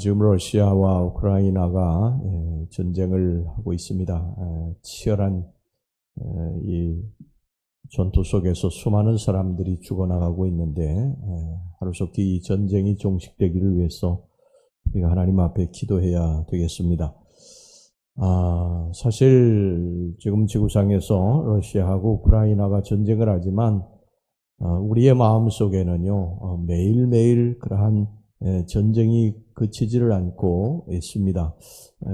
지금 러시아와 우크라이나가 전쟁을 하고 있습니다. 치열한 이 전투 속에서 수많은 사람들이 죽어나가고 있는데 하루속히 이 전쟁이 종식되기를 위해서 우리가 하나님 앞에 기도해야 되겠습니다. 사실 지금 지구상에서 러시아하고 우크라이나가 전쟁을 하지만 우리의 마음속에는요 매일매일 그러한 전쟁이 그치지를 않고 있습니다.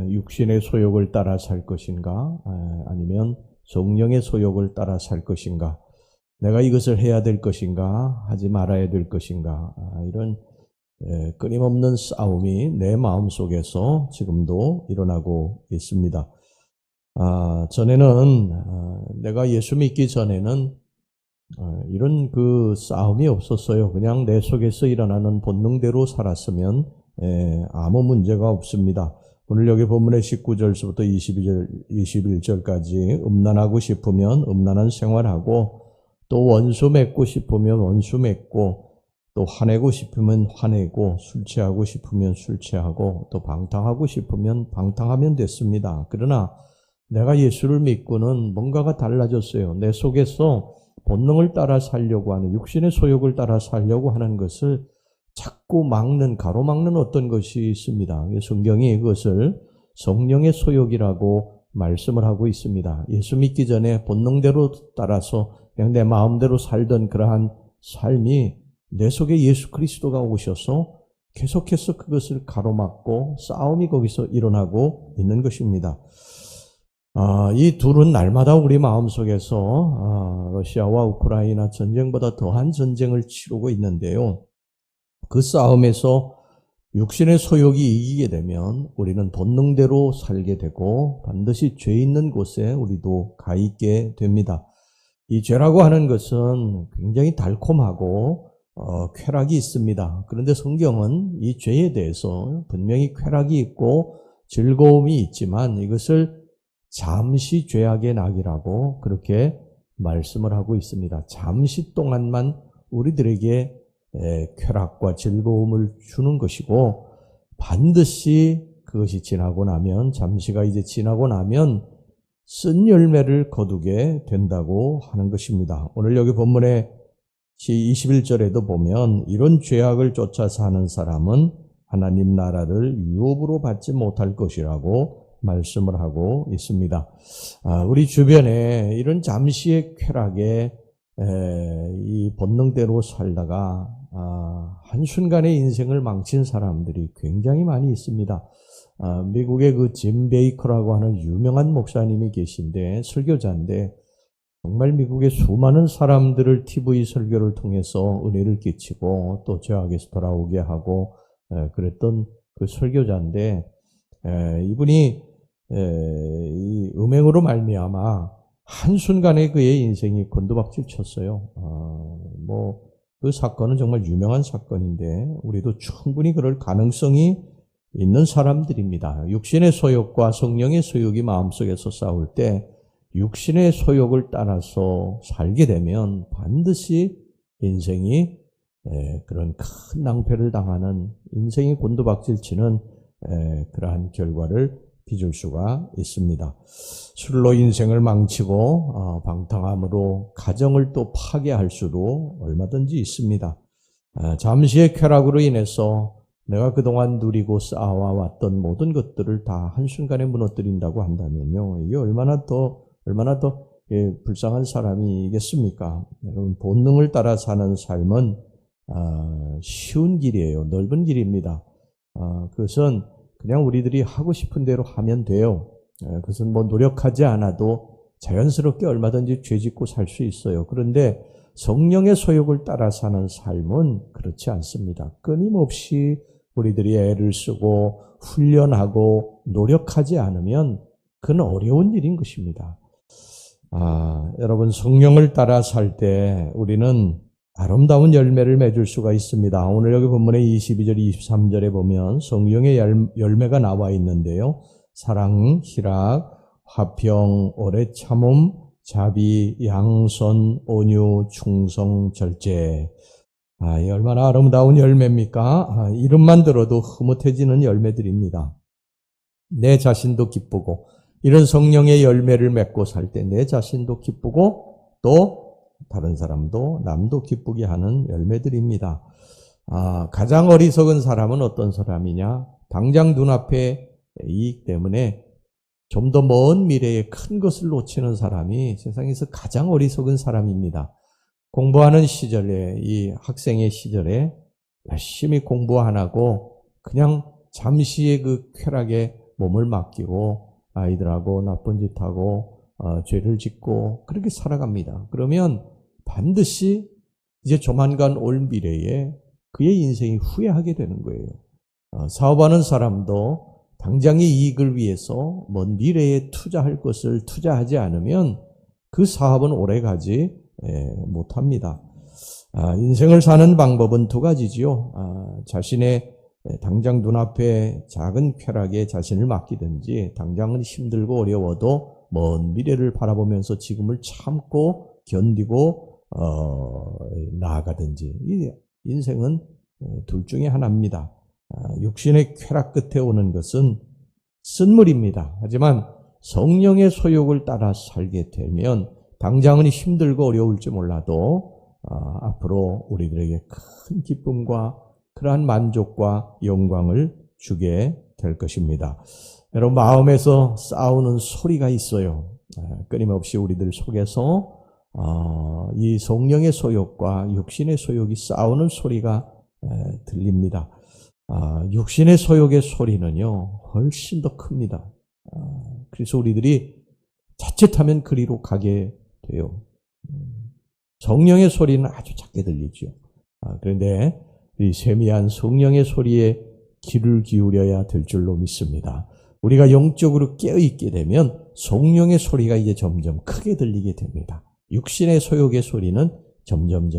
육신의 소욕을 따라 살 것인가 아니면 성령의 소욕을 따라 살 것인가, 내가 이것을 해야 될 것인가 하지 말아야 될 것인가, 이런 끊임없는 싸움이 내 마음속에서 지금도 일어나고 있습니다. 전에는 내가 예수 믿기 전에는 이런 그 싸움이 없었어요. 그냥 내 속에서 일어나는 본능대로 살았으면 아무 문제가 없습니다. 오늘 여기 본문의 19절부터 21절까지 음란하고 싶으면 음란한 생활하고, 또 원수 맺고 싶으면 원수 맺고, 또 화내고 싶으면 화내고, 술 취하고 싶으면 술 취하고, 또 방탕하고 싶으면 방탕하면 됐습니다. 그러나 내가 예수를 믿고는 뭔가가 달라졌어요. 내 속에서 본능을 따라 살려고 하는, 육신의 소욕을 따라 살려고 하는 것을 자꾸 막는, 가로막는 어떤 것이 있습니다. 성경이 그것을 성령의 소욕이라고 말씀을 하고 있습니다. 예수 믿기 전에 본능대로 따라서 그냥 내 마음대로 살던 그러한 삶이 내 속에 예수 그리스도가 오셔서 계속해서 그것을 가로막고 싸움이 거기서 일어나고 있는 것입니다. 이 둘은 날마다 우리 마음속에서 러시아와 우크라이나 전쟁보다 더한 전쟁을 치르고 있는데요. 그 싸움에서 육신의 소욕이 이기게 되면 우리는 본능대로 살게 되고 반드시 죄 있는 곳에 우리도 가 있게 됩니다. 이 죄라고 하는 것은 굉장히 달콤하고 쾌락이 있습니다. 그런데 성경은 이 죄에 대해서 분명히 쾌락이 있고 즐거움이 있지만 이것을 잠시 죄악의 낙이라고 그렇게 말씀을 하고 있습니다. 잠시 동안만 우리들에게 쾌락과 즐거움을 주는 것이고, 반드시 그것이 지나고 나면, 잠시가 이제 지나고 나면 쓴 열매를 거두게 된다고 하는 것입니다. 오늘 여기 본문의 21절에도 보면 이런 죄악을 쫓아 사는 사람은 하나님 나라를 유업으로 받지 못할 것이라고 말씀을 하고 있습니다. 우리 주변에 이런 잠시의 쾌락에 이 본능대로 살다가 한순간에 인생을 망친 사람들이 굉장히 많이 있습니다. 미국의 그 짐 베이커라고 하는 유명한 목사님이 계신데, 설교자인데 정말 미국의 수많은 사람들을 TV 설교를 통해서 은혜를 끼치고 또 죄악에서 돌아오게 하고 그랬던 그 설교자인데, 이분이 이 음행으로 말미암아 한순간에 그의 인생이 곤두박질 쳤어요. 그 사건은 정말 유명한 사건인데 우리도 충분히 그럴 가능성이 있는 사람들입니다. 육신의 소욕과 성령의 소욕이 마음속에서 싸울 때 육신의 소욕을 따라서 살게 되면 반드시 인생이 그런 큰 낭패를 당하는, 인생이 곤두박질 치는 그러한 결과를 빚을 수가 있습니다. 술로 인생을 망치고 방탕함으로 가정을 또 파괴할 수도 얼마든지 있습니다. 잠시의 쾌락으로 인해서 내가 그동안 누리고 쌓아왔던 모든 것들을 다 한순간에 무너뜨린다고 한다면요, 이게 얼마나 더 불쌍한 사람이겠습니까? 여러분, 본능을 따라 사는 삶은 쉬운 길이에요. 넓은 길입니다. 그것은 그냥 우리들이 하고 싶은 대로 하면 돼요. 그것은 노력하지 않아도 자연스럽게 얼마든지 죄짓고 살 수 있어요. 그런데 성령의 소욕을 따라 사는 삶은 그렇지 않습니다. 끊임없이 우리들이 애를 쓰고 훈련하고 노력하지 않으면 그건 어려운 일인 것입니다. 여러분, 성령을 따라 살 때 우리는 아름다운 열매를 맺을 수가 있습니다. 오늘 여기 본문의 22절, 23절에 보면 성령의 열매가 나와 있는데요. 사랑, 희락, 화평, 오래 참음, 자비, 양선, 온유, 충성, 절제. 이 얼마나 아름다운 열매입니까? 이름만 들어도 흐뭇해지는 열매들입니다. 내 자신도 기쁘고 이런 성령의 열매를 맺고 살 때 내 자신도 기쁘고 또 다른 사람도 남도 기쁘게 하는 열매들입니다. 가장 어리석은 사람은 어떤 사람이냐? 당장 눈앞에 이익 때문에 좀 더 먼 미래에 큰 것을 놓치는 사람이 세상에서 가장 어리석은 사람입니다. 공부하는 시절에, 이 학생의 시절에 열심히 공부 안 하고 그냥 잠시의 그 쾌락에 몸을 맡기고 아이들하고 나쁜 짓 하고 죄를 짓고 그렇게 살아갑니다. 그러면 반드시 이제 조만간 올 미래에 그의 인생이 후회하게 되는 거예요. 사업하는 사람도 당장의 이익을 위해서 먼 미래에 투자할 것을 투자하지 않으면 그 사업은 오래가지 못합니다. 인생을 사는 방법은 두 가지지요. 자신의 당장 눈앞에 작은 쾌락에 자신을 맡기든지 당장은 힘들고 어려워도 먼 미래를 바라보면서 지금을 참고 견디고 나아가든지. 인생은 둘 중에 하나입니다. 육신의 쾌락 끝에 오는 것은 쓴물입니다. 하지만 성령의 소욕을 따라 살게 되면 당장은 힘들고 어려울지 몰라도 앞으로 우리들에게 큰 기쁨과 그러한 만족과 영광을 주게 될 것입니다. 여러분 마음에서 싸우는 소리가 있어요. 끊임없이 우리들 속에서 이 성령의 소욕과 육신의 소욕이 싸우는 소리가 들립니다. 육신의 소욕의 소리는요 훨씬 더 큽니다. 그래서 우리들이 자칫하면 그리로 가게 돼요. 성령의 소리는 아주 작게 들리죠. 그런데 이 세미한 성령의 소리에 귀를 기울여야 될 줄로 믿습니다. 우리가 영적으로 깨어있게 되면 성령의 소리가 이제 점점 크게 들리게 됩니다. 육신의 소욕의 소리는 점점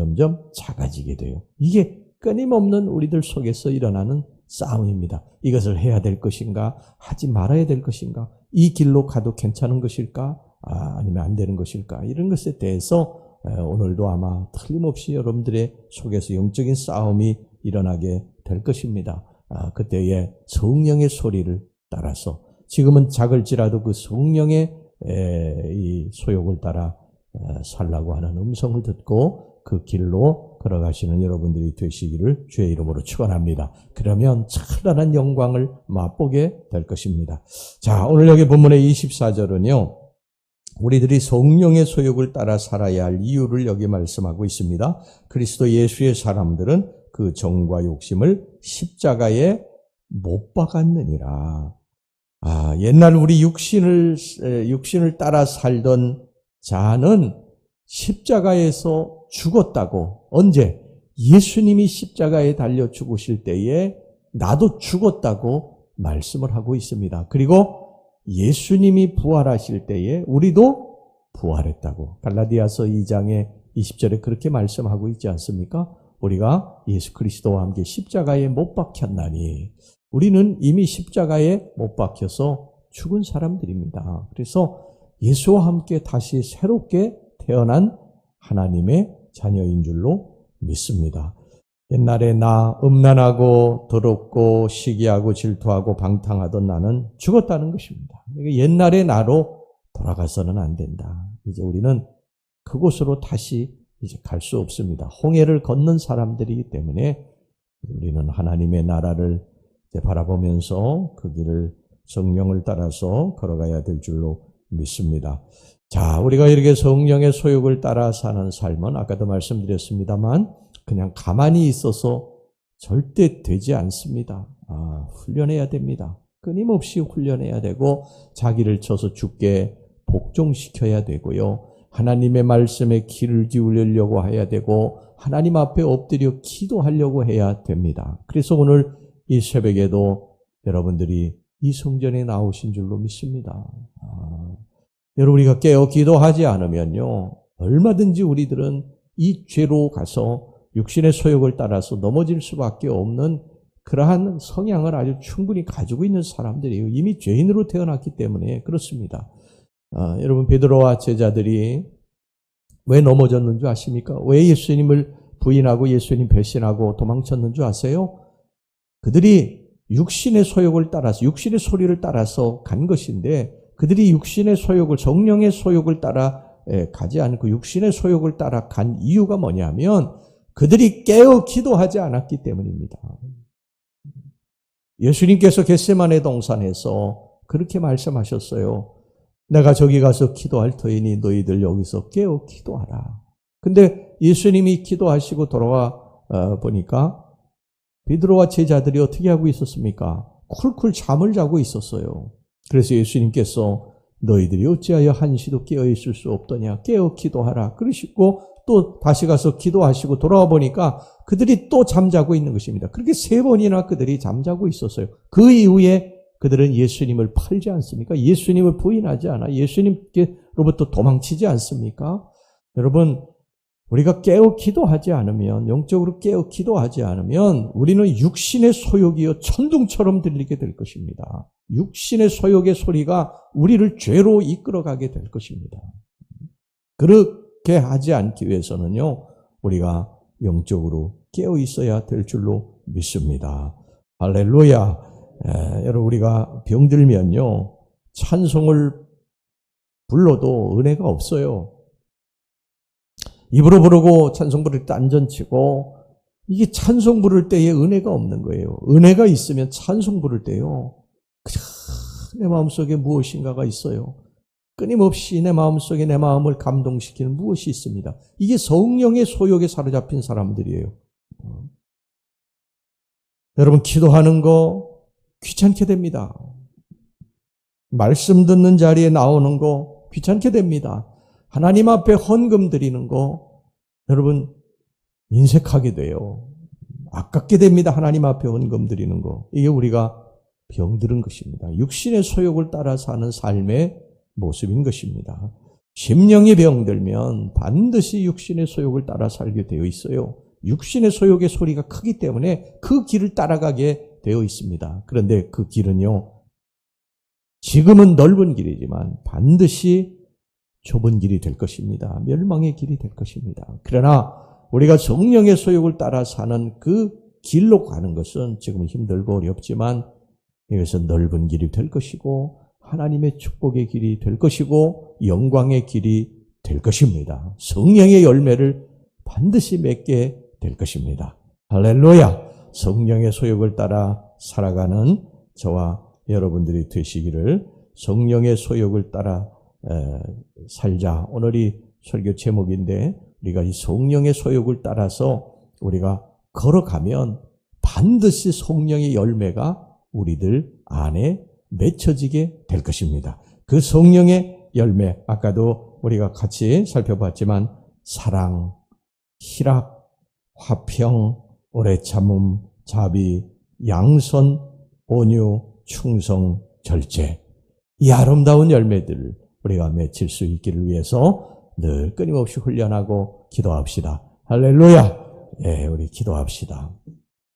작아지게 돼요. 이게 끊임없는 우리들 속에서 일어나는 싸움입니다. 이것을 해야 될 것인가? 하지 말아야 될 것인가? 이 길로 가도 괜찮은 것일까? 아니면 안 되는 것일까? 이런 것에 대해서 오늘도 아마 틀림없이 여러분들의 속에서 영적인 싸움이 일어나게 될 것입니다. 그때의 성령의 소리를 따라서 지금은 작을지라도 그 성령의 이 소욕을 따라 살라고 하는 음성을 듣고 그 길로 걸어가시는 여러분들이 되시기를 주의 이름으로 축원합니다. 그러면 찬란한 영광을 맛보게 될 것입니다. 자, 오늘 여기 본문의 24절은요. 우리들이 성령의 소욕을 따라 살아야 할 이유를 여기 말씀하고 있습니다. 그리스도 예수의 사람들은 그 정과 욕심을 십자가에 못 박았느니라. 옛날 우리 육신을 따라 살던 자는 십자가에서 죽었다고. 언제? 예수님이 십자가에 달려 죽으실 때에 나도 죽었다고 말씀을 하고 있습니다. 그리고 예수님이 부활하실 때에 우리도 부활했다고. 갈라디아서 2장의 20절에 그렇게 말씀하고 있지 않습니까? 우리가 예수 그리스도와 함께 십자가에 못 박혔나니 우리는 이미 십자가에 못 박혀서 죽은 사람들입니다. 그래서 예수와 함께 다시 새롭게 태어난 하나님의 자녀인 줄로 믿습니다. 옛날에 나 음란하고 더럽고 시기하고 질투하고 방탕하던 나는 죽었다는 것입니다. 옛날의 나로 돌아가서는 안 된다. 이제 우리는 그곳으로 다시 이제 갈 수 없습니다. 홍해를 건넌 사람들이기 때문에 우리는 하나님의 나라를 이제 바라보면서 그 길을 성령을 따라서 걸어가야 될 줄로 믿습니다. 자, 우리가 이렇게 성령의 소욕을 따라 사는 삶은 아까도 말씀드렸습니다만 그냥 가만히 있어서 절대 되지 않습니다. 훈련해야 됩니다. 끊임없이 훈련해야 되고 자기를 쳐서 죽게 복종시켜야 되고요. 하나님의 말씀에 귀를 기울이려고 해야 되고 하나님 앞에 엎드려 기도하려고 해야 됩니다. 그래서 오늘 이 새벽에도 여러분들이 이 성전에 나오신 줄로 믿습니다. 여러분 우리가 깨어 기도하지 않으면요 얼마든지 우리들은 이 죄로 가서 육신의 소욕을 따라서 넘어질 수밖에 없는 그러한 성향을 아주 충분히 가지고 있는 사람들이에요. 이미 죄인으로 태어났기 때문에 그렇습니다. 여러분 베드로와 제자들이 왜 넘어졌는 줄 아십니까? 왜 예수님을 부인하고 예수님 배신하고 도망쳤는 줄 아세요? 그들이 육신의 소욕을 따라서, 육신의 소리를 따라서 간 것인데, 그들이 육신의 소욕을, 성령의 소욕을 따라 가지 않고 육신의 소욕을 따라 간 이유가 뭐냐면 그들이 깨어 기도하지 않았기 때문입니다. 예수님께서 겟세마네 동산에서 그렇게 말씀하셨어요. 내가 저기 가서 기도할 터이니 너희들 여기서 깨어 기도하라. 근데 예수님이 기도하시고 돌아와 보니까 베드로와 제자들이 어떻게 하고 있었습니까? 쿨쿨 잠을 자고 있었어요. 그래서 예수님께서 너희들이 어찌하여 한시도 깨어 있을 수 없더냐? 깨어 기도하라. 그러시고 또 다시 가서 기도하시고 돌아와 보니까 그들이 또 잠자고 있는 것입니다. 그렇게 3번이나 그들이 잠자고 있었어요. 그 이후에 그들은 예수님을 팔지 않습니까? 예수님을 부인하지 않아. 예수님께로부터 도망치지 않습니까? 여러분, 우리가 깨어 기도하지 않으면, 영적으로 깨어 기도하지 않으면 우리는 육신의 소욕이요 천둥처럼 들리게 될 것입니다. 육신의 소욕의 소리가 우리를 죄로 이끌어가게 될 것입니다. 그렇게 하지 않기 위해서는요, 우리가 영적으로 깨어 있어야 될 줄로 믿습니다. 할렐루야. 여러분, 우리가 병들면요, 찬송을 불러도 은혜가 없어요. 입으로 부르고 찬송 부를 때 안전치고, 이게 찬송 부를 때에 은혜가 없는 거예요. 은혜가 있으면 찬송 부를 때요, 내 마음속에 무엇인가가 있어요. 끊임없이 내 마음속에 내 마음을 감동시키는 무엇이 있습니다. 이게 성령의 소욕에 사로잡힌 사람들이에요. 여러분, 기도하는 거 귀찮게 됩니다. 말씀 듣는 자리에 나오는 거 귀찮게 됩니다. 하나님 앞에 헌금 드리는 거 여러분 인색하게 돼요. 아깝게 됩니다. 하나님 앞에 헌금 드리는 거. 이게 우리가 병들은 것입니다. 육신의 소욕을 따라 사는 삶의 모습인 것입니다. 심령이 병들면 반드시 육신의 소욕을 따라 살게 되어 있어요. 육신의 소욕의 소리가 크기 때문에 그 길을 따라가게 되어 있습니다. 그런데 그 길은요, 지금은 넓은 길이지만 반드시 좁은 길이 될 것입니다. 멸망의 길이 될 것입니다. 그러나 우리가 성령의 소욕을 따라 사는 그 길로 가는 것은 지금 힘들고 어렵지만 이것은 넓은 길이 될 것이고 하나님의 축복의 길이 될 것이고 영광의 길이 될 것입니다. 성령의 열매를 반드시 맺게 될 것입니다. 할렐루야! 성령의 소욕을 따라 살아가는 저와 여러분들이 되시기를, 성령의 소욕을 따라 살자. 오늘이 설교 제목인데 우리가 이 성령의 소욕을 따라서 우리가 걸어가면 반드시 성령의 열매가 우리들 안에 맺혀지게 될 것입니다. 그 성령의 열매, 아까도 우리가 같이 살펴봤지만 사랑, 희락, 화평, 오래 참음, 자비, 양선, 온유, 충성, 절제, 이 아름다운 열매들을 우리가 맺힐 수 있기를 위해서 늘 끊임없이 훈련하고 기도합시다. 할렐루야! 예, 우리 기도합시다.